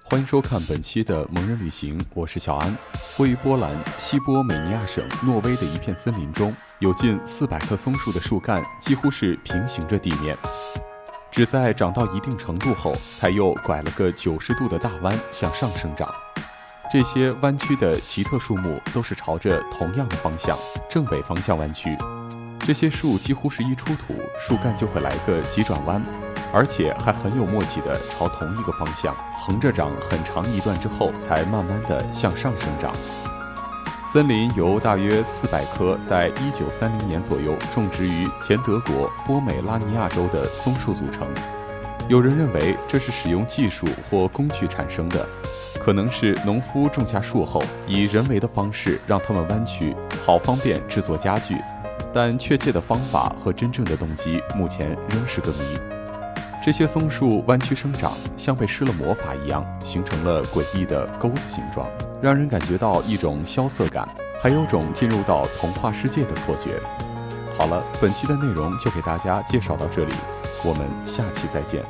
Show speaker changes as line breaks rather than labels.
欢迎收看本期的蒙人旅行，我是小安。位于波兰西波美尼亚省诺威的一片森林中，有近400棵松树的树干几乎是平行着地面，只在长到一定程度后，才又拐了个90度的大弯向上生长。这些弯曲的奇特树木都是朝着同样的方向，正北方向弯曲。这些树几乎是一出土，树干就会来个急转弯，而且还很有默契地朝同一个方向横着长很长一段之后，才慢慢地向上生长。森林由大约400棵在1930年左右种植于前德国波美拉尼亚州的松树组成。有人认为这是使用技术或工具产生的，可能是农夫种下树后，以人为的方式让它们弯曲，好方便制作家具。但确切的方法和真正的动机目前仍是个谜。这些松树弯曲生长，像被施了魔法一样，形成了诡异的钩子形状，让人感觉到一种萧瑟感，还有种进入到童话世界的错觉。好了，本期的内容就给大家介绍到这里，我们下期再见。